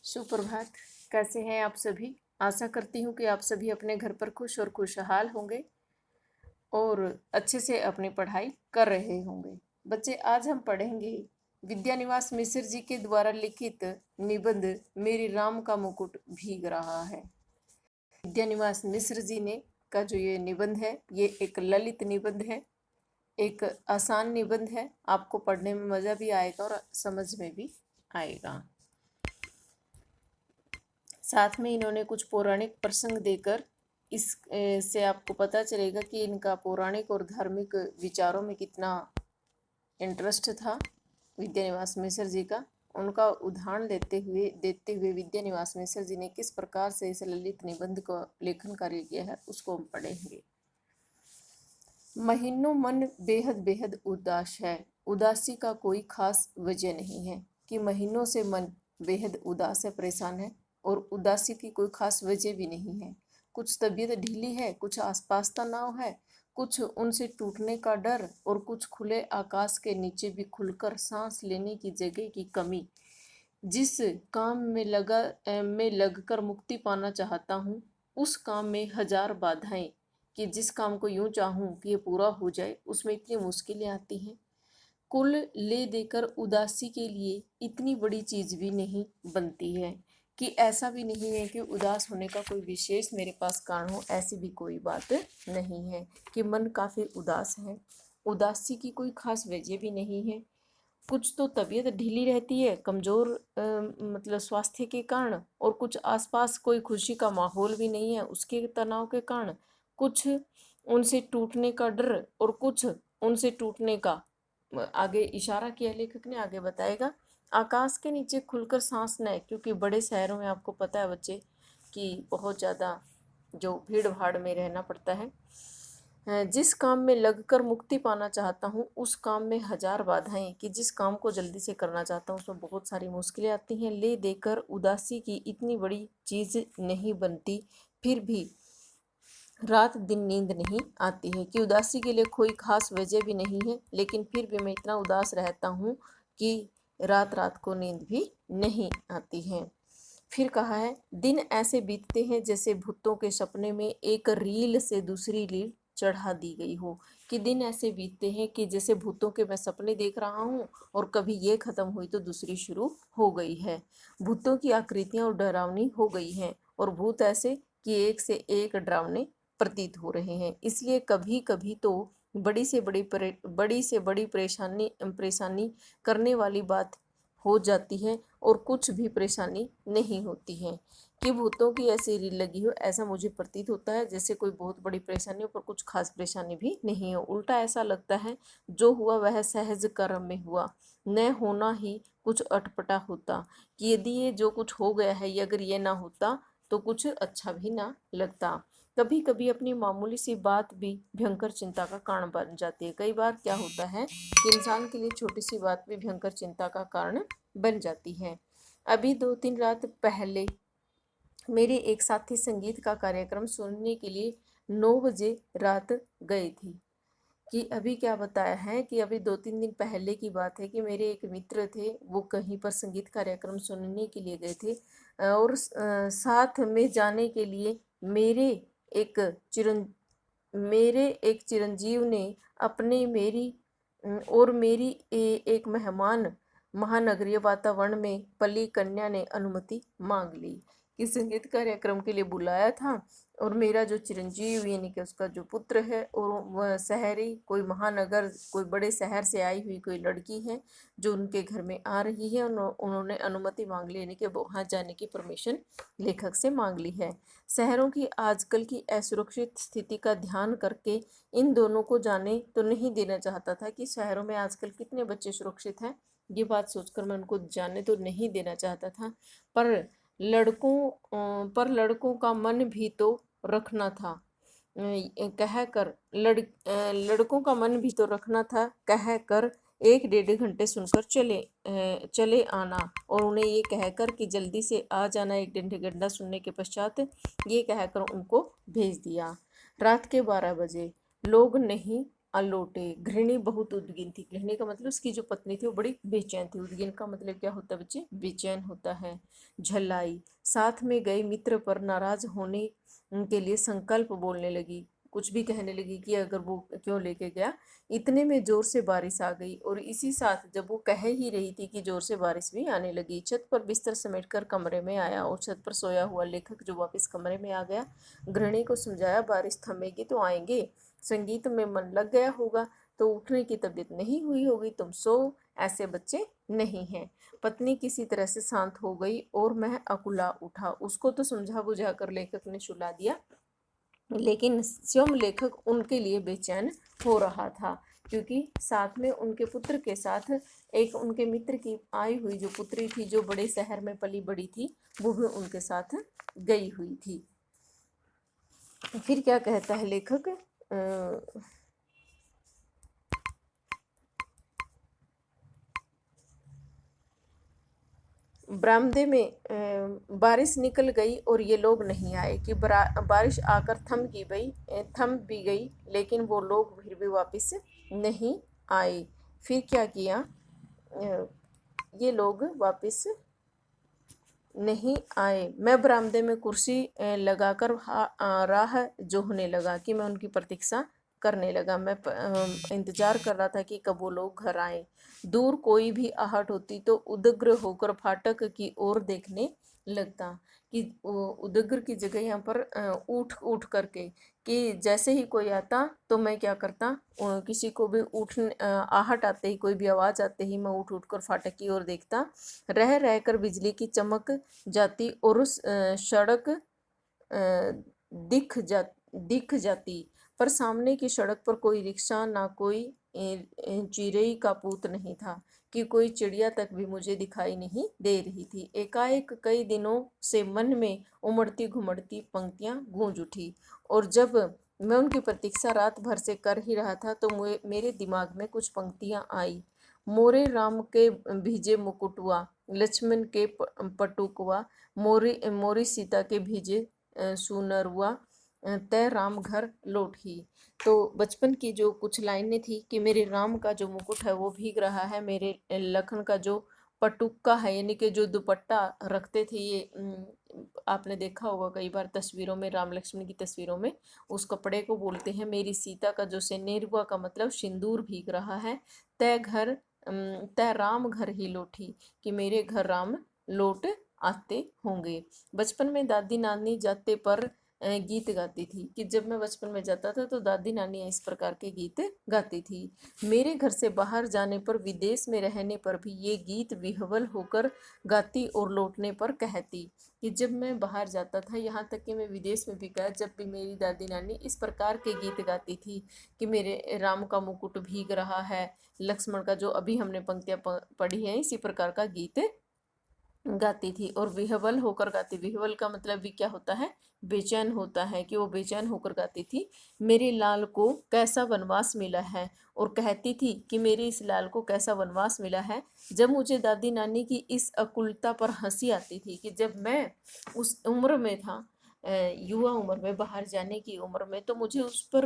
सुप्रभात। कैसे हैं आप सभी? आशा करती हूँ कि आप सभी अपने घर पर खुश और खुशहाल होंगे और अच्छे से अपनी पढ़ाई कर रहे होंगे। बच्चे, आज हम पढ़ेंगे विद्यानिवास मिश्र जी के द्वारा लिखित निबंध मेरी राम का मुकुट भीग रहा है। विद्यानिवास मिश्र जी ने का जो ये निबंध है, ये एक ललित निबंध है, एक आसान निबंध है। आपको पढ़ने में मज़ा भी आएगा और समझ में भी आएगा। साथ में इन्होंने कुछ पौराणिक प्रसंग देकर इस से आपको पता चलेगा कि इनका पौराणिक और धार्मिक विचारों में कितना इंटरेस्ट था विद्यानिवास मिश्र जी का। उनका उदाहरण देते हुए विद्यानिवास मिश्र जी ने किस प्रकार से इस ललित निबंध का लेखन कार्य किया है, उसको हम पढ़ेंगे। महीनों मन बेहद बेहद उदास है। उदासी का कोई खास वजह नहीं है कि महीनों से मन बेहद उदास है, परेशान है, और उदासी की कोई खास वजह भी नहीं है। कुछ तबीयत ढीली है, कुछ आसपास तनाव है, कुछ उनसे टूटने का डर, और कुछ खुले आकाश के नीचे भी खुलकर सांस लेने की जगह की कमी। जिस काम में लगकर मुक्ति पाना चाहता हूँ, उस काम में हजार बाधाएं, कि जिस काम को यूं चाहूं कि ये पूरा हो जाए, उसमें इतनी मुश्किलें आती हैं। कुल ले देकर उदासी के लिए इतनी बड़ी चीज भी नहीं बनती है कि ऐसा भी नहीं है कि उदास होने का कोई विशेष मेरे पास कारण हो। ऐसी भी कोई बात नहीं है कि मन काफी उदास है। उदासी की कोई खास वजह भी नहीं है। कुछ तो तबीयत ढीली रहती है, कमजोर मतलब स्वास्थ्य के कारण, और कुछ आसपास कोई खुशी का माहौल भी नहीं है उसके तनाव के कारण। कुछ उनसे टूटने का डर, और कुछ उनसे टूटने का, आगे इशारा किया लेखक ने, आगे बताएगा, आकाश के नीचे खुलकर सांस न, क्योंकि बड़े शहरों में आपको पता है बच्चे कि बहुत ज़्यादा जो भीड़ भाड़ में रहना पड़ता है। जिस काम में लगकर मुक्ति पाना चाहता हूँ, उस काम में हजार बाधाएं, कि जिस काम को जल्दी से करना चाहता हूँ उसमें बहुत सारी मुश्किलें आती हैं। ले देकर उदासी की इतनी बड़ी चीज़ नहीं बनती, फिर भी रात दिन नींद नहीं आती है। कि उदासी के लिए कोई खास वजह भी नहीं है, लेकिन फिर भी मैं इतना उदास रहता हूँ कि रात रात को नींद भी नहीं आती है। फिर कहा है, दिन ऐसे बीतते हैं जैसे भूतों के सपने में एक रील से दूसरी रील चढ़ा दी गई हो। कि दिन ऐसे बीतते हैं कि जैसे भूतों के मैं सपने देख रहा हूँ, और कभी ये खत्म हुई तो दूसरी शुरू हो गई है। भूतों की आकृतियां और डरावनी हो गई हैं, और भूत ऐसे कि एक से एक डरावने प्रतीत हो रहे हैं। इसलिए कभी कभी तो बड़ी से बड़ी परेशानी करने वाली बात हो जाती है, और कुछ भी परेशानी नहीं होती है। कि भूतों की ऐसी रील लगी हो, ऐसा मुझे प्रतीत होता है जैसे कोई बहुत बड़ी परेशानी हो, पर कुछ खास परेशानी भी नहीं हो। उल्टा ऐसा लगता है जो हुआ वह सहज कर्म में हुआ, न होना ही कुछ अटपटा होता। कि यदि ये जो कुछ हो गया है, ये अगर ये ना होता तो कुछ अच्छा भी ना लगता। कभी कभी अपनी मामूली सी बात भी भयंकर चिंता का कारण बन जाती है। कई बार क्या होता है कि इंसान के लिए छोटी सी बात भी भयंकर चिंता का कारण बन जाती है। अभी 2-3 रात पहले मेरे एक साथी संगीत का कार्यक्रम सुनने के लिए 9 बजे रात गए थे। कि अभी क्या बताया है कि अभी 2-3 दिन पहले की बात है कि मेरे एक मित्र थे, वो कहीं पर संगीत कार्यक्रम सुनने के लिए गए थे, और साथ में जाने के लिए एक चिरं एक चिरंजीव ने अपने मेरी और मेरी एक मेहमान महानगरीय वातावरण में पली कन्या ने अनुमति मांग ली कि संगीत कार्यक्रम के लिए बुलाया था। और मेरा जो चिरंजीव यानी कि उसका जो पुत्र है, और वह शहरी कोई महानगर कोई बड़े शहर से आई हुई कोई लड़की है जो उनके घर में आ रही है, उन्होंने अनुमति मांग ली, यानी कि वहाँ जाने की परमिशन लेखक से मांग ली है। शहरों की आजकल की असुरक्षित स्थिति का ध्यान करके इन दोनों को जाने तो नहीं देना चाहता था। कि शहरों में आजकल कितने बच्चे सुरक्षित हैं, ये बात सोचकर मैं उनको जाने तो नहीं देना चाहता था। पर लड़कों का मन भी तो रखना था, लड़कों का मन भी तो रखना था, कह कर 1-1.5 घंटे सुनकर चले आना, और उन्हें ये कहकर कि जल्दी से आ जाना 1-1.5 घंटा सुनने के पश्चात, ये कहकर उनको भेज दिया। रात के 12 बजे लोग नहीं अलोटे। गृहिणी बहुत उद्विग्न थी। गृहिणी का मतलब उसकी जो पत्नी थी वो बड़ी बेचैन थी। उद्विग्न का मतलब क्या होता है बच्चे? बेचैन होता है। झल्लाई। साथ में गए मित्र पर नाराज होने के लिए संकल्प बोलने लगी, कुछ भी कहने लगी कि अगर वो क्यों लेके गया। इतने में जोर से बारिश आ गई और इसी साथ जब वो कह ही रही थी कि जोर से बारिश भी आने लगी। छत पर बिस्तर समेटकर कमरे में आया और छत पर सोया हुआ लेखक जो वापस कमरे में आ गया, गृहिणी को समझाया बारिश थमेगी तो आएंगे, संगीत में मन लग गया होगा तो उठने की तबीयत नहीं हुई होगी, तुम सो, ऐसे बच्चे नहीं हैं। पत्नी किसी तरह से शांत हो गई और मैं अकुला उठा। उसको तो समझा बुझा कर लेखक ने सुला दिया, लेकिन स्वयं लेखक उनके लिए बेचैन हो रहा था, क्योंकि साथ में उनके पुत्र के साथ एक उनके मित्र की आई हुई जो पुत्री थी, जो बड़े शहर में पली बड़ी थी, वो भी उनके साथ गई हुई थी। फिर क्या कहता है लेखक? बरामदे में बारिश निकल गई और ये लोग नहीं आए कि बारिश आकर थम भी गई, लेकिन वो लोग फिर भी वापस नहीं आए। फिर क्या किया? ये लोग वापस नहीं आए। मैं बरामदे में कुर्सी लगाकर राह जोहने लगा कि मैं उनकी प्रतीक्षा करने लगा। मैं इंतजार कर रहा था कि कब वो लोग घर आए। दूर कोई भी आहट होती तो उदग्र होकर फाटक की ओर देखने लगता, कि उदग्र की जगह यहाँ पर उठ उठ करके, कि जैसे ही कोई आता तो मैं क्या करता, किसी को भी आहट आते ही, कोई भी आवाज़ आते ही मैं उठ उठ कर फाटक की ओर देखता। रह रह कर बिजली की चमक जाती और उस सड़क दिख जाती, पर सामने की सड़क पर कोई रिक्शा ना कोई चिड़ै का पूत नहीं था, कि कोई चिड़िया तक भी मुझे दिखाई नहीं दे रही थी। एकाएक कई दिनों से मन में उमड़ती घुमड़ती पंक्तियां गूंज उठी, और जब मैं उनकी प्रतीक्षा रात भर से कर ही रहा था तो मेरे दिमाग में कुछ पंक्तियां आई। मोरे राम के भीजे मुकुटवा, लक्ष्मण के पटुकवा, मोरी सीता के भीजे सुनरवा, तय राम घर लौट ही। तो बचपन की जो कुछ लाइनें थी कि मेरे राम का जो मुकुट है वो भीग रहा है, मेरे लखन का जो पटुक्का है यानी कि जो दुपट्टा रखते थे, ये आपने देखा होगा कई बार तस्वीरों में, राम लक्ष्मण की तस्वीरों में, उस कपड़े को बोलते हैं। मेरी सीता का जो सेनेरुआ का मतलब सिंदूर भीग रहा है। तय राम घर ही लौटी, कि मेरे घर राम लौट आते होंगे। बचपन में दादी नानी जाते पर गीत गाती थी, कि जब मैं बचपन में जाता था तो दादी नानी इस प्रकार के गीत गाती थी। मेरे घर से बाहर जाने पर, विदेश में रहने पर भी ये गीत विह्वल होकर गाती और लौटने पर कहती, कि जब मैं बाहर जाता था, यहाँ तक कि मैं विदेश में भी गया, जब भी मेरी दादी नानी इस प्रकार के गीत गाती थी, कि मेरे राम का मुकुट भीग रहा है, लक्ष्मण का जो अभी हमने पंक्तियाँ पढ़ी हैं, इसी प्रकार का गीत गाती थी। और विह्वल होकर गाती, विह्वल का मतलब भी क्या होता है? बेचैन होता है, कि वो बेचैन होकर गाती थी। मेरे लाल को कैसा वनवास मिला है, और कहती थी कि मेरे इस लाल को कैसा वनवास मिला है। जब मुझे दादी नानी की इस अकुलता पर हंसी आती थी, कि जब मैं उस उम्र में था, युवा उम्र में, बाहर जाने की उम्र में, तो मुझे उस पर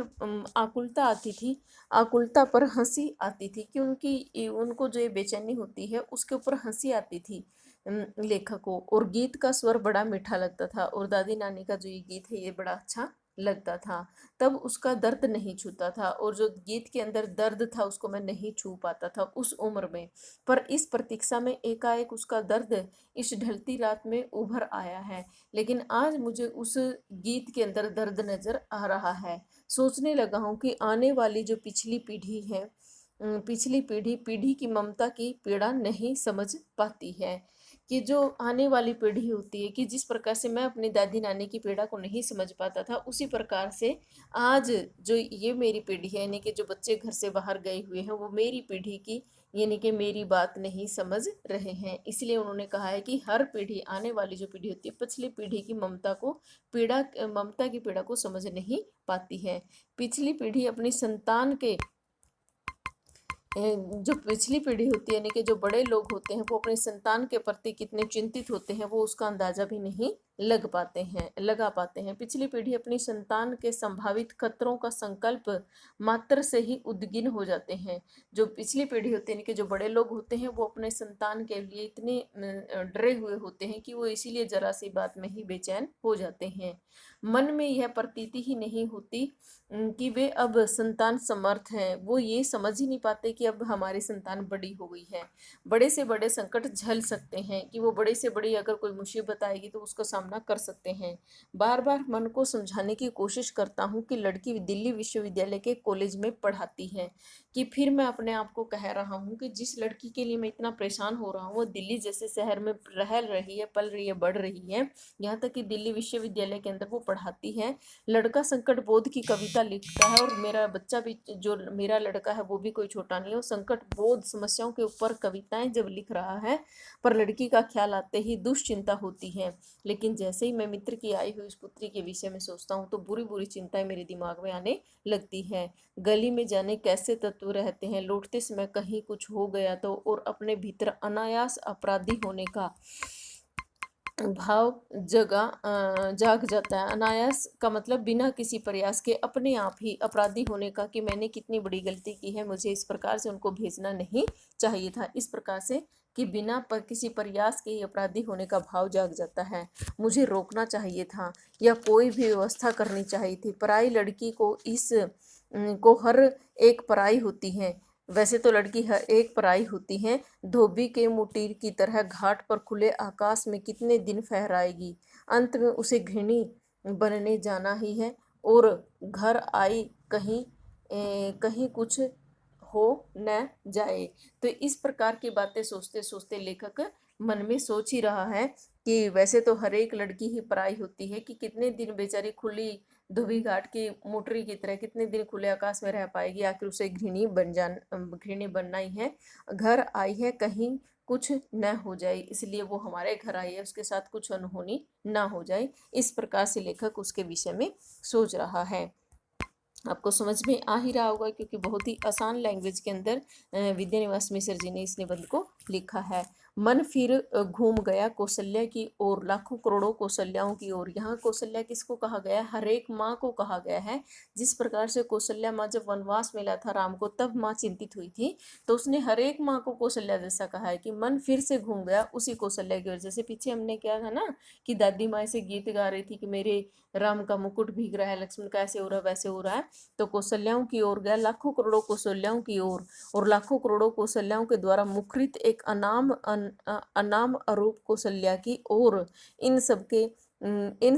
आकुलता आती थी, आकुलता पर हंसी आती थी, क्योंकि उनको जो ये बेचैनी होती है उसके ऊपर हंसी आती थी लेखक को। और गीत का स्वर बड़ा मीठा लगता था, और दादी नानी का जो ये गीत है ये बड़ा अच्छा लगता था। तब उसका दर्द नहीं छूता था, और जो गीत के अंदर दर्द था उसको मैं नहीं छू पाता था उस उम्र में। पर इस प्रतीक्षा में एकाएक उसका दर्द इस ढलती रात में उभर आया है, लेकिन आज मुझे उस गीत के अंदर दर्द नजर आ रहा है। सोचने लगा हूँ कि आने वाली जो पिछली पीढ़ी है, पिछली पीढ़ी पीढ़ी की ममता की पीड़ा नहीं समझ पाती है, कि जो आने वाली पीढ़ी होती है, कि जिस प्रकार से मैं अपनी दादी नानी की पीड़ा को नहीं समझ पाता था, उसी प्रकार से आज जो ये मेरी पीढ़ी है, यानी कि जो बच्चे घर से बाहर गए हुए हैं, वो मेरी पीढ़ी की, यानी कि मेरी बात नहीं समझ रहे हैं। इसलिए उन्होंने कहा है कि हर पीढ़ी, आने वाली जो पीढ़ी होती है, पिछली पीढ़ी की ममता की पीड़ा को समझ नहीं पाती है। पिछली पीढ़ी अपनी संतान के, जो पिछली पीढ़ी होती है, यानी कि जो बड़े लोग होते हैं, वो अपने संतान के प्रति कितने चिंतित होते हैं वो उसका अंदाजा भी नहीं लगा पाते हैं। पिछली पीढ़ी अपनी संतान के संभावित खतरों का संकल्प मात्र से ही उद्विग्न हो जाते हैं। जो पिछली पीढ़ी होती है, इनके जो बड़े लोग होते हैं, वो अपने संतान के लिए इतने डरे हुए होते हैं कि वो इसीलिए जरा सी बात में ही बेचैन हो जाते हैं। मन में यह प्रतीति ही नहीं होती कि वे अब संतान समर्थ हैं। वो ये समझ ही नहीं पाते कि अब हमारी संतान बड़ी हो गई है। बड़े से बड़े संकट झेल सकते हैं, कि वो बड़ी से बड़ी अगर कोई मुसीबत आएगी तो उसका सामना कर सकते हैं। बार बार मन को समझाने की कोशिश करता हूँ कि लड़की दिल्ली विश्वविद्यालय के कॉलेज में पढ़ाती है, कि फिर मैं अपने आप को कह रहा हूँ कि जिस लड़की के लिए मैं इतना परेशान हो रहा हूँ, वो दिल्ली जैसे शहर में रह रही है, पल रही है, बढ़ रही है, यहाँ तक कि दिल्ली विश्वविद्यालय के अंदर वो पढ़ाती है। लड़का संकट बोध की कविता लिखता है, और मेरा बच्चा भी, जो मेरा लड़का है, वो भी कोई छोटा नहीं है, वो संकट बोध समस्याओं के ऊपर कविताएं जब लिख रहा है, पर लड़की का ख्याल आते ही दुश्चिंता होती है। लेकिन जैसे ही मैं मित्र की आई हुई उस पुत्री के विषय में सोचता हूँ, तो बुरी बुरी चिंताएं मेरे दिमाग में आने लगती है। गली में जाने कैसे तत्व रहते हैं, लौटते समय कहीं कुछ हो गया तो, और अपने भीतर अनायास अपराधी होने का भाव जाग जाता है। अनायास का मतलब बिना किसी प्रयास के अपने आप ही अपराधी होने का, कि मैंने कितनी बड़ी गलती की है, मुझे इस प्रकार से उनको भेजना नहीं चाहिए था। इस प्रकार से कि बिना किसी प्रयास के ही अपराधी होने का भाव जाग जाता है। मुझे रोकना चाहिए था, या कोई भी व्यवस्था करनी चाहिए थी। पराई लड़की को को हर एक पराई होती है। वैसे तो लड़की हर एक पराई होती है। धोबी के मुटीर की तरह घाट पर खुले आकाश में कितने दिन फहराएगी। अंत में उसे घृणी बनने जाना ही है, और घर आई कहीं कुछ हो न जाए। तो इस प्रकार की बातें सोचते सोचते लेखक मन में सोच ही रहा है कि वैसे तो हर एक लड़की ही पराई होती है, कि कितने दिन बेचारी खुली धोबी घाट की मोटरी की तरह कितने दिन खुले आकाश में रह पाएगी। आखिर उसे घृणी बनना ही है। घर आई है कहीं कुछ न हो जाए, इसलिए वो हमारे घर आई है, उसके साथ कुछ अनहोनी ना हो जाए। इस प्रकार से लेखक उसके विषय में सोच रहा है। आपको समझ में आ ही रहा होगा, क्योंकि बहुत ही आसान लैंग्वेज के अंदर विद्यानिवास मिश्र जी ने इस निबंध को लिखा है। मन फिर घूम गया कौशल्या की ओर, लाखों करोड़ों कौशल्याओं की ओर। यहाँ कौशल्या किसको कहा गया है? हर एक माँ को कहा गया है। जिस प्रकार से कौशल्या माँ जब वनवास मिला था राम को, तब माँ चिंतित हुई थी, तो उसने हर एक माँ को कौशल्या जैसा कहा है, कि मन फिर से घूम गया उसी कौशल्या की ओर। जैसे पीछे हमने क्या था ना, कि दादी माँ से गीत गा रही थी कि मेरे राम का मुकुट भीग रहा है, लक्ष्मण का ऐसे हो रहा है, वैसे हो रहा है। तो कौशल्याओं की ओर गया, लाखों करोड़ों कौशल्याओं की ओर, और लाखों करोड़ों कौशल्याओं के द्वारा मुखरित एक अनाम अरूप कौशल्या की ओर। इन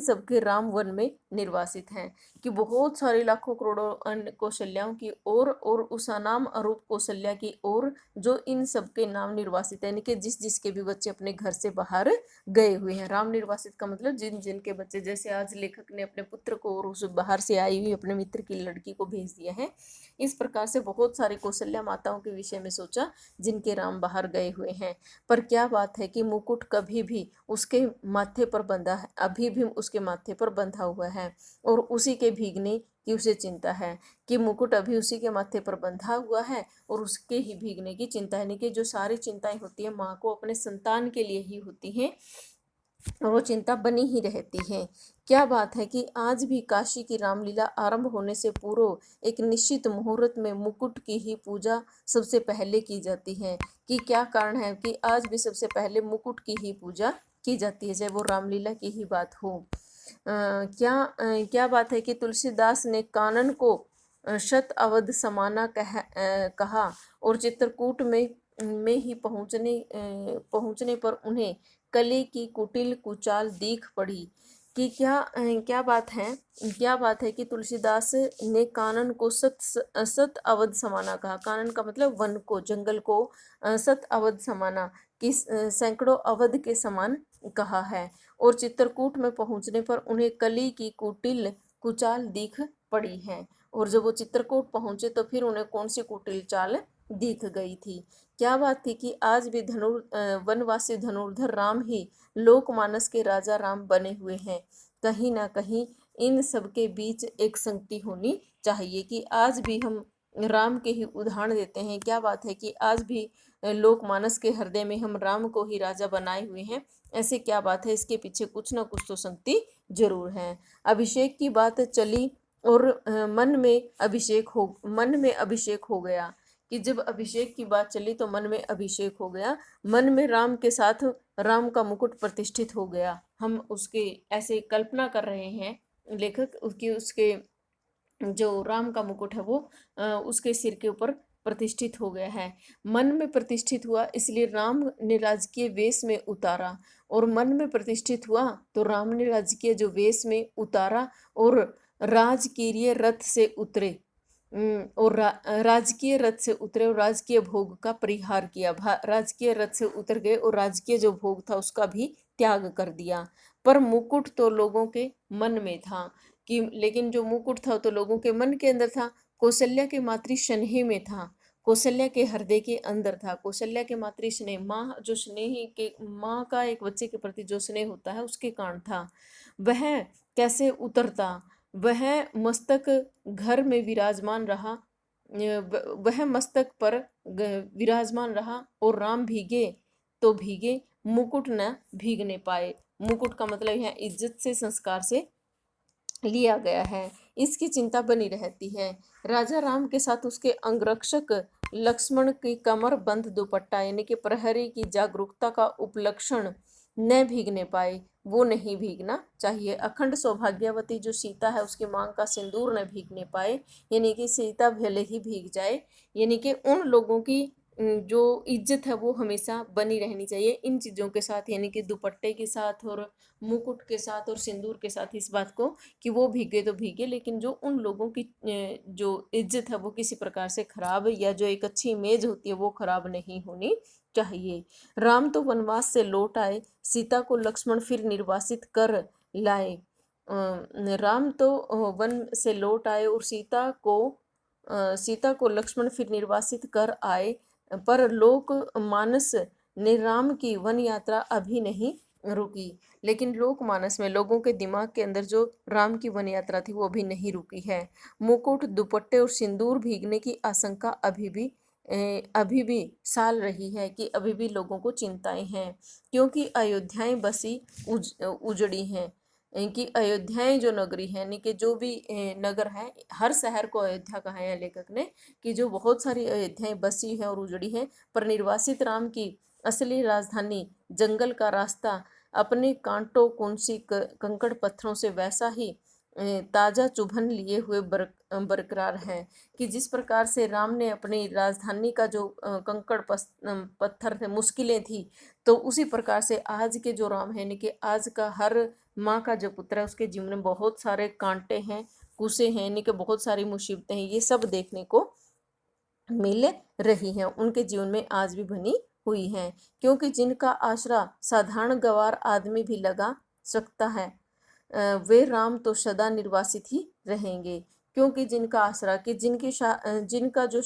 सबके राम वन में निर्वासित हैं, कि बहुत सारे लाखों करोड़ों अन्य कौशल्याओं की ओर, और उस अनाम अरूप कौशल्या की ओर, जो इन सबके नाम निर्वासित है, यानी कि जिस जिसके भी बच्चे अपने घर से बाहर गए हुए हैं। राम निर्वासित का मतलब जिन जिनके बच्चे, जैसे आज लेखक ने अपने पुत्र को और उस बाहर से आई हुई अपने मित्र की लड़की को भेज दिया है। इस प्रकार से बहुत सारी कौशल्या माताओं के विषय में सोचा, जिनके राम बाहर गए हुए हैं। पर क्या बात है कि मुकुट कभी भी उसके माथे पर बंधा है, अभी भी उसके माथे पर बंधा हुआ है, और उसी के भीगने की उसे चिंता है, कि मुकुट अभी उसी के माथे पर बंधा हुआ है, और उसके ही भीगने की चिंता है। यानी कि जो सारी चिंताएं होती है माँ को अपने संतान के लिए ही होती हैं, और वो चिंता बनी ही रहती है। क्या बात है कि आज भी काशी की रामलीला आरंभ होने से पूर्व एक निश्चित मुहूर्त में मुकुट की ही पूजा सबसे पहले की जाती है। कि क्या कारण है कि आज भी सबसे पहले मुकुट की ही पूजा की जाती है, चाहे वो रामलीला की ही बात हो। क्या बात है कि तुलसीदास ने कानन को शत अवध समाना कहा, और चित्रकूट में ही पहुंचने पर उन्हें कली की कुटिल कुचाल दीख पड़ी। कि क्या बात है कि तुलसीदास ने कानन को सत अवध समाना कहा। कानन का मतलब वन को, जंगल को सत अवध समाना, कि सैकड़ों अवध के समान कहा है। और चित्रकूट में पहुंचने पर उन्हें कली की कुटिल कुचाल दिख पड़ी है। और जब वो चित्रकूट पहुंचे तो फिर उन्हें कौन सी कुटिल चाल दिख गई थी। क्या बात थी कि आज भी वनवासी धनुर्धर राम ही लोकमानस के राजा राम बने हुए हैं। कहीं ना कहीं इन सब के बीच एक संगति होनी चाहिए, कि आज भी हम राम के ही उदाहरण देते हैं। क्या बात है कि आज भी लोकमानस के हृदय में हम राम को ही राजा बनाए हुए हैं। ऐसे क्या बात है, इसके पीछे कुछ ना कुछ तो संगति जरूर है। अभिषेक की बात चली और मन में अभिषेक हो गया कि जब अभिषेक की बात चली तो मन में अभिषेक हो गया, मन में राम के साथ राम का मुकुट प्रतिष्ठित हो गया। हम उसके ऐसे कल्पना कर रहे हैं लेखक उसके जो राम का मुकुट है वो उसके सिर के ऊपर प्रतिष्ठित हो गया है। मन में प्रतिष्ठित हुआ इसलिए राम ने राजकीय वेश में उतारा, और मन में प्रतिष्ठित हुआ तो राम ने राजकीय जो वेश में उतारा और राजकीय रथ से उतरे और राजकीय रथ से उतरे और राजकीय भोग का परिहार किया। राजकीय रथ से उतर गए और राजकीय जो भोग था उसका भी त्याग कर दिया। पर मुकुट तो लोगों के मन में था कि, लेकिन जो मुकुट था तो लोगों के मन के अंदर था। कौशल्या के मातृ स्नेह में था, कौशल्या के हृदय के अंदर था। कौशल्या के मातृ स्नेह, माँ जो स्नेह के, माँ का एक बच्चे के प्रति जो स्नेह होता है उसके कारण था। वह कैसे उतरता, वह मस्तक घर में विराजमान रहा, वह मस्तक पर विराजमान रहा और राम भीगे तो भीगे, मुकुट न भीगने पाए। मुकुट का मतलब है इज्जत से, संस्कार से लिया गया है, इसकी चिंता बनी रहती है। राजा राम के साथ उसके अंगरक्षक लक्ष्मण की कमर बंद दुपट्टा यानी कि प्रहरी की जागरूकता का उपलक्षण न भीगने पाए, वो नहीं भीगना चाहिए। अखंड सौभाग्यवती जो सीता है उसकी मांग का सिंदूर न भीगने पाए, यानी कि सीता भले ही भीग जाए, यानी कि उन लोगों की जो इज्जत है वो हमेशा बनी रहनी चाहिए इन चीज़ों के साथ, यानी कि दुपट्टे के साथ और मुकुट के साथ और सिंदूर के साथ। इस बात को कि वो भीगे तो भीगे, लेकिन जो उन लोगों की जो इज्जत है वो किसी प्रकार से खराब, या जो एक अच्छी इमेज होती है वो खराब नहीं होनी चाहिए। राम तो वनवास से लौट आए, सीता को लक्ष्मण फिर निर्वासित कर लाए। राम तो वन से लौट आए और सीता को लक्ष्मण फिर निर्वासित कर आए, पर लोक मानस ने राम की वन यात्रा अभी नहीं रुकी। लेकिन लोकमानस में, लोगों के दिमाग के अंदर जो राम की वन यात्रा थी वो अभी नहीं रुकी है। मुकुट, दुपट्टे और सिंदूर भीगने की आशंका अभी भी साल रही है, कि अभी भी लोगों को चिंताएं हैं, क्योंकि अयोध्याएं बसी उजड़ी हैं। कि अयोध्याएं जो नगरी है, यानी कि जो भी नगर है, हर शहर को अयोध्या कहा है लेखक ने, कि जो बहुत सारी अयोध्याएं बसी है और उजड़ी है, पर निर्वासित राम की असली राजधानी जंगल का रास्ता अपने कांटों, कुंसी, कंकड़ पत्थरों से वैसा ही ताजा चुभन लिए हुए बरकरार है। कि जिस प्रकार से राम ने अपनी राजधानी का जो कंकड़ पत्थर थे, मुश्किलें थी, तो उसी प्रकार से आज के जो राम है, यानी कि आज का हर माँ का जो पुत्र है उसके जीवन में बहुत सारे कांटे हैं, कुसे हैं, यानी कि बहुत सारी मुसीबतें हैं, ये सब देखने को मिल रही हैं, उनके जीवन में आज भी बनी हुई हैं। क्योंकि जिनका आसरा साधारण गवार आदमी भी लगा सकता है, वे राम तो सदा निर्वासित ही रहेंगे। क्योंकि जिनका आसरा, कि जिनका जो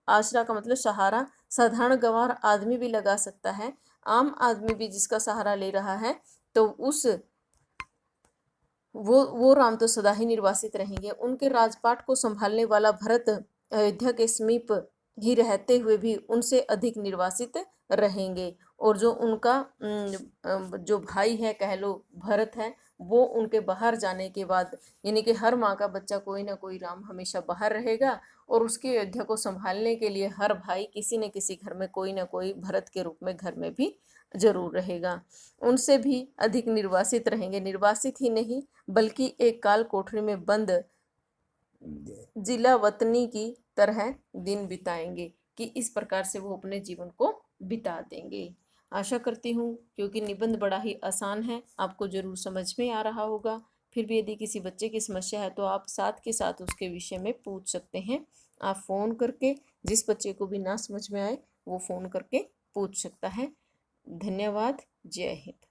आसरा का मतलब सहारा साधारण गवार आदमी भी लगा सकता है, आम आदमी भी जिसका सहारा ले रहा है, तो वो राम तो सदा ही निर्वासित रहेंगे। उनके राजपाट को संभालने वाला भरत अयोध्या के समीप ही रहते हुए भी उनसे अधिक निर्वासित रहेंगे, और जो उनका जो भाई है, कह लो भरत है, वो उनके बाहर जाने के बाद, यानी कि हर माँ का बच्चा कोई ना कोई राम हमेशा बाहर रहेगा, और उसकी अयोध्या को संभालने के लिए हर भाई किसी न किसी घर में कोई ना कोई भरत के रूप में घर में भी जरूर रहेगा। उनसे भी अधिक निर्वासित रहेंगे, निर्वासित ही नहीं बल्कि एक काल कोठरी में बंद जिला वतनी की तरह दिन बिताएंगे, कि इस प्रकार से वो अपने जीवन को बिता देंगे। आशा करती हूँ, क्योंकि निबंध बड़ा ही आसान है, आपको जरूर समझ में आ रहा होगा। फिर भी यदि किसी बच्चे की समस्या है तो आप साथ के साथ उसके विषय में पूछ सकते हैं। आप फ़ोन करके, जिस बच्चे को भी ना समझ में आए वो फ़ोन करके पूछ सकता है। धन्यवाद। जय हिंद।